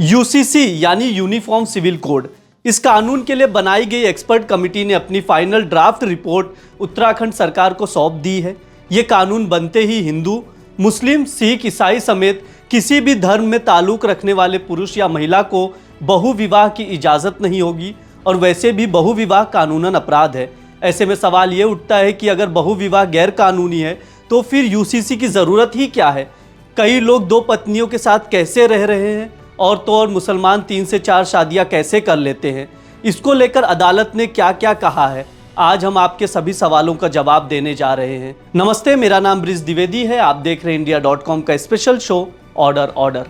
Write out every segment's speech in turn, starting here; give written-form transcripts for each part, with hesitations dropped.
UCC यानी uniform civil code, इस कानून के लिए बनाई गई एक्सपर्ट कमेटी ने अपनी फाइनल ड्राफ्ट रिपोर्ट उत्तराखंड सरकार को सौंप दी है। ये कानून बनते ही हिंदू, मुस्लिम, सिख, ईसाई समेत किसी भी धर्म में ताल्लुक रखने वाले पुरुष या महिला को बहुविवाह की इजाज़त नहीं होगी और वैसे भी बहुविवाह कानूनन अपराध है। ऐसे में सवाल ये उठता है कि अगर बहुविवाह गैर कानूनी है तो फिर यूसीसी की ज़रूरत ही क्या है? कई लोग 2 पत्नियों के साथ कैसे रह रहे हैं और तो और मुसलमान 3 से 4 शादियां कैसे कर लेते हैं? इसको लेकर अदालत ने क्या क्या कहा है, आज हम आपके सभी सवालों का जवाब देने जा रहे हैं। नमस्ते, मेरा नाम ब्रिज द्विवेदी है। आप देख रहे हैं इंडिया.com का स्पेशल शो ऑर्डर।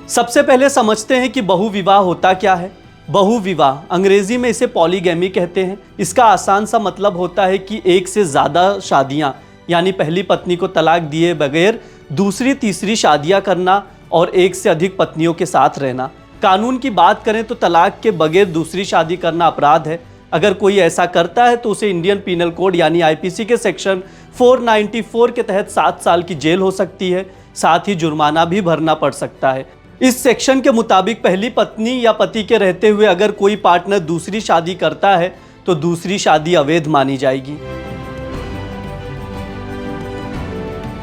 सबसे पहले समझते हैं कि बहुविवाह होता क्या है। बहुविवाह, अंग्रेजी में इसे पॉलीगैमी कहते हैं। इसका आसान सा मतलब होता है कि एक से ज़्यादा शादियाँ, यानी पहली पत्नी को तलाक दिए बगैर दूसरी तीसरी शादियाँ करना और एक से अधिक पत्नियों के साथ रहना। कानून की बात करें तो तलाक के बगैर दूसरी शादी करना अपराध है। अगर कोई ऐसा करता है तो उसे इंडियन पीनल कोड यानी आईपीसी के सेक्शन 494 के तहत 7 साल की जेल हो सकती है, साथ ही जुर्माना भी भरना पड़ सकता है। इस सेक्शन के मुताबिक पहली पत्नी या पति के रहते हुए अगर कोई पार्टनर दूसरी शादी करता है तो दूसरी शादी अवैध मानी जाएगी।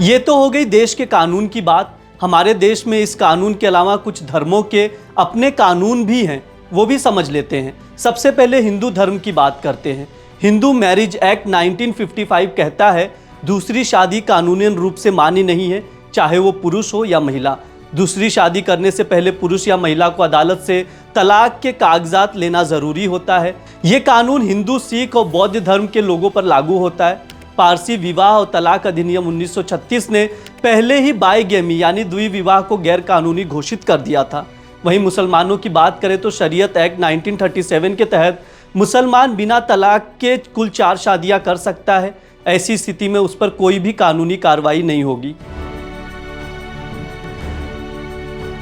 ये तो हो गई देश के कानून की बात। हमारे देश में इस कानून के अलावा कुछ धर्मों के अपने कानून भी हैं, वो भी समझ लेते हैं। सबसे पहले हिंदू धर्म की बात करते हैं। हिंदू मैरिज एक्ट 1955 कहता है दूसरी शादी कानूनन रूप से मान्य नहीं है, चाहे वो पुरुष हो या महिला। दूसरी शादी करने से पहले पुरुष या महिला को अदालत से तलाक के कागजात लेना जरूरी होता है। ये कानून हिंदू, सिख और बौद्ध धर्म के लोगों पर लागू होता है। पारसी विवाह और तलाक अधिनियम 1936 ने पहले ही बाइगेमी यानी द्विविवाह को गैर कानूनी घोषित कर दिया था। वहीं मुसलमानों की बात करें तो शरीयत एक्ट 1937 के तहत मुसलमान बिना तलाक के कुल 4 शादियां कर सकता है। ऐसी स्थिति में उस पर कोई भी कानूनी कार्रवाई नहीं होगी।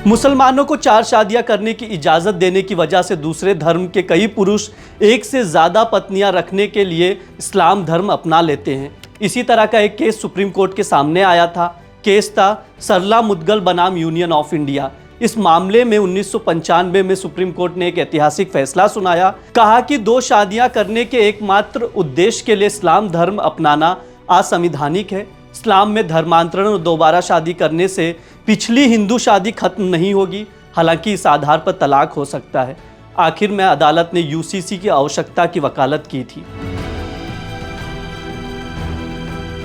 मुसलमानों को 4 शादियां करने की इजाज़त देने की वजह से दूसरे धर्म के कई पुरुष एक से ज़्यादा पत्नियां रखने के लिए इस्लाम धर्म अपना लेते हैं। इसी तरह का एक केस सुप्रीम कोर्ट के सामने आया था। केस था सरला मुदगल बनाम यूनियन ऑफ इंडिया। इस मामले में 1995 में सुप्रीम कोर्ट ने एक ऐतिहासिक फैसला सुनाया। कहा कि 2 शादियां करने के एकमात्र उद्देश्य के लिए इस्लाम धर्म अपनाना असंवैधानिक है। इस्लाम में धर्मांतरण और दोबारा शादी करने से पिछली हिंदू शादी खत्म नहीं होगी, हालांकि इस आधार पर तलाक हो सकता है। आखिर में अदालत ने यूसीसी की आवश्यकता की वकालत की थी।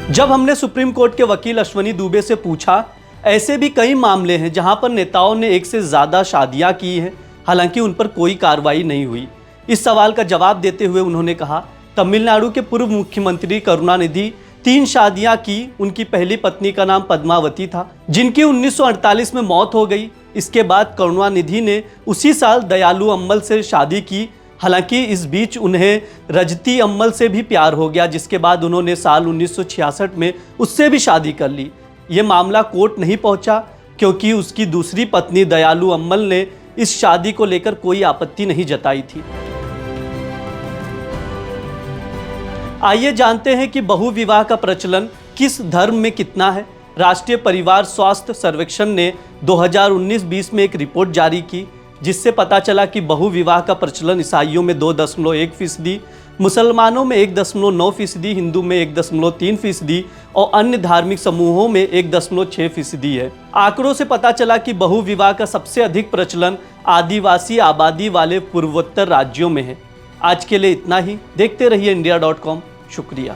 जब हमने सुप्रीम कोर्ट के वकील अश्वनी दुबे से पूछा, ऐसे भी कई मामले हैं जहां पर नेताओं ने एक से ज्यादा शादियां की हैं, हालांकि उन पर कोई कार्रवाई नहीं हुई। इस सवाल का जवाब देते हुए उन्होंने कहा, तमिलनाडु के पूर्व मुख्यमंत्री करुणानिधि 3 शादियां की। उनकी पहली पत्नी का नाम पद्मावती था, जिनकी 1948 में मौत हो गई। इसके बाद करुणानिधि ने उसी साल दयालु अम्मल से शादी की। हालांकि इस बीच उन्हें रजती अम्मल से भी प्यार हो गया, जिसके बाद उन्होंने साल 1966 में उससे भी शादी कर ली। ये मामला कोर्ट नहीं पहुंचा क्योंकि उसकी दूसरी पत्नी दयालु अम्मल ने इस शादी को लेकर कोई आपत्ति नहीं जताई थी। आइए जानते हैं कि बहुविवाह का प्रचलन किस धर्म में कितना है। राष्ट्रीय परिवार स्वास्थ्य सर्वेक्षण ने 2019-20 में एक रिपोर्ट जारी की, जिससे पता चला कि बहुविवाह का प्रचलन ईसाइयों में 2.1%, मुसलमानों में 1.9%, हिंदू में 1.3% और अन्य धार्मिक समूहों में 1.6% है। आंकड़ों से पता चला कि बहुविवाह का सबसे अधिक प्रचलन आदिवासी आबादी वाले पूर्वोत्तर राज्यों में है। आज के लिए इतना ही। देखते रहिए इंडिया.com। शुक्रिया।